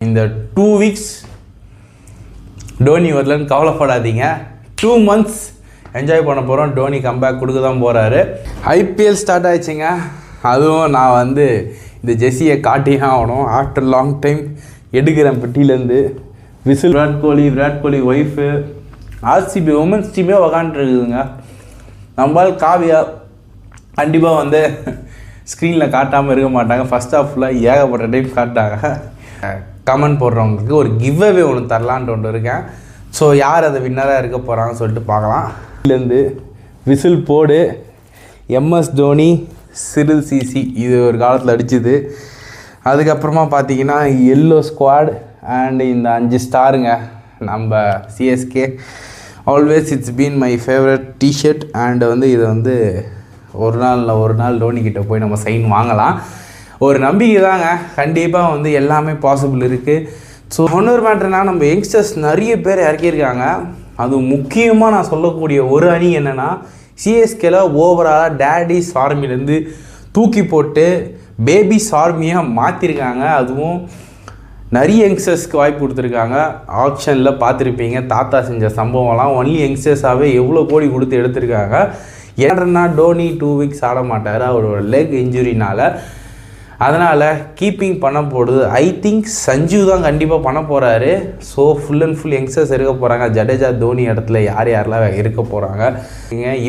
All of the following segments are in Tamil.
இந்த 2 வீக்ஸ் டோனி வரலன்னு கவலைப்படாதீங்க. 2 மந்த்ஸ் என்ஜாய் பண்ண போகிறோம். டோனி கம்பேக் கொடுக்க தான் போகிறாரு. ஐபிஎல் ஸ்டார்ட் ஆயிடுச்சுங்க. அதுவும் நான் வந்து இந்த ஜெர்சியை காட்டியே ஆகணும். ஆஃப்டர் லாங் டைம் எடுக்கிறேன் பெட்டியிலேருந்து. Virat Kohli wife RCB women's டீமே உக்காண்ட்ருக்குதுங்க. நம்மளால் காவியா கண்டிப்பாக வந்து ஸ்க்ரீனில் காட்டாமல் இருக்க மாட்டாங்க. ஃபஸ்ட் ஹாஃபில் ஏகப்பட்ட டைம் காட்டாங்க. கமெண்ட் போடுறவங்களுக்கு ஒரு கிவ் அவே ஒன்று தரலான்ட்டு ஒன்று இருக்கேன். ஸோ யார் அதை வின்னராக இருக்க போகிறாங்கன்னு சொல்லிட்டு பார்க்கலாம். இதுலேருந்து விசில் போடு, எம்எஸ் தோனி, சிறில் சிசி இது ஒரு காலத்தில் அடிச்சுது. அதுக்கப்புறமா பார்த்தீங்கன்னா எல்லோ ஸ்குவாட் அண்ட் இந்த 5 ஸ்டாருங்க நம்ம CSK. Always it's been my favourite T shirt. And வந்து இதை வந்து ஒரு நாள் டோனிக்கிட்ட போய் நம்ம சைன் வாங்கலாம். ஒரு நம்பிக்கை தாங்க. கண்டிப்பாக வந்து எல்லாமே பாசிபிள் இருக்குது. ஸோ இன்னொரு மேட்டர்னா நம்ம யங்ஸ்டர்ஸ் நிறைய பேர் இறக்கியிருக்காங்க. அது முக்கியமாக நான் சொல்லக்கூடிய ஒரு அணி என்னென்னா சிஎஸ்கேல ஓவராலாக டேடிஸ் ஆர்மிலேருந்து தூக்கி போட்டு பேபிஸ் ஆர்மியாக மாற்றிருக்காங்க. அதுவும் நிறைய யங்ஸ்டர்ஸ்க்கு வாய்ப்பு கொடுத்துருக்காங்க. ஆப்ஷனில் பார்த்துருப்பீங்க தாத்தா செஞ்ச சம்பவம்லாம். ஒன்லி யங்ஸ்டர்ஸாகவே எவ்வளோ கோடி கொடுத்து எடுத்திருக்காங்க. ஏன்னா டோனி 2 வீக்ஸ் ஆட மாட்டார் அவரோட லெக் இன்ஜுரினால். அதனால் கீப்பிங் பண்ண போடுது. ஐ திங்க் சஞ்சு தான் கண்டிப்பாக பண்ண போகிறாரு. So full and full youngsters இருக்க போகிறாங்க. ஜடேஜா தோனி இடத்துல யாரெல்லாம் இருக்க போகிறாங்க.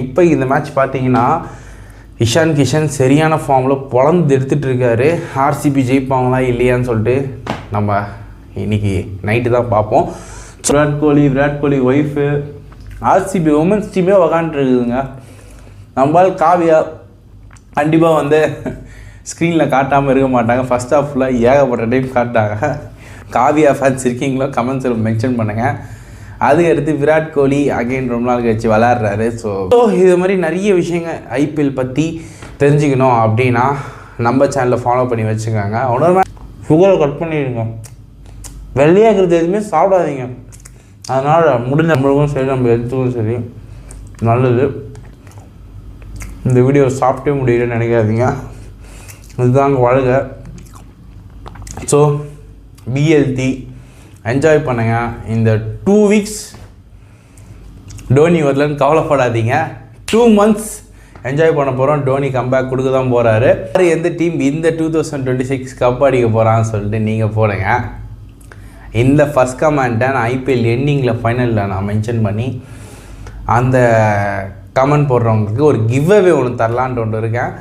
இப்போ இந்த மேட்ச் பார்த்தீங்கன்னா இஷான் கிஷன் சரியான ஃபார்மில் பொழந்து எடுத்துகிட்டு இருக்காரு. ஆர்சிபி ஜெயிப்பாங்களா இல்லையான்னு சொல்லிட்டு நம்ம இன்றைக்கி நைட்டு தான் பார்ப்போம். Virat Kohli wife RCB women's டீமே உக்காண்ட்ருக்குதுங்க. நம்மளால் காவியா கண்டிப்பாக வந்து ஸ்க்ரீனில் காட்டாமல் இருக்க மாட்டாங்க. ஃபஸ்ட் ஹாஃபில் ஏகப்பட்ட டைம் காட்டாங்க. காவியா ஃபேன்ஸ் இருக்கீங்களோ கமெண்ட்ஸில் மென்ஷன் பண்ணுங்கள். அதுக்கடுத்து விராட் கோலி அகைன் ரொம்ப நாள் கழிச்சு விளையாடுறாரு. ஸோ இது மாதிரி நிறைய விஷயங்கள் ஐபிஎல் பற்றி தெரிஞ்சுக்கணும் அப்படின்னா நம்ம சேனலில் ஃபாலோ பண்ணி வச்சுக்கோங்க. உணர்வு சுகரை கட் பண்ணிடுங்க. வெள்ளையாக இருக்கிறது எதுவுமே சாப்பிடாதீங்க. அதனால் முடிஞ்ச நம்மளுக்கும் சரி நம்ம எடுத்துக்கும் சரி நல்லது. இந்த வீடியோ சாப்பிட்டே முடியலன்னு நினைக்காதீங்க. இதுதாங்க வாழ்க. ஸோ பிஎல்டி என்ஜாய் பண்ணுங்க. இந்த 2 வீக்ஸ் டோனி வரலன்னு கவலைப்படாதீங்க. 2 மந்த்ஸ் என்ஜாய் பண்ண போகிறோம். டோனி கம்பேக் கொடுக்க தான் போகிறாரு. எந்த டீம் இந்த 2026 கப் அடிக்க போகிறான்னு சொல்லிட்டு நீங்கள் போடுங்க. இந்த ஃபஸ்ட் கமெண்ட்டை நான் ஐபிஎல் எண்டிங்கில் ஃபைனலில் நான் மென்ஷன் பண்ணி அந்த கமெண்ட் போடுறவங்களுக்கு ஒரு கிவ் அவே ஒன்று தரலான்ட்டு ஒன்று இருக்கேன்.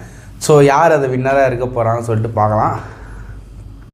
ஸோ யார் அதை வின்னராக இருக்க போகிறாங்கன்னு சொல்லிட்டு பார்க்கலாம்.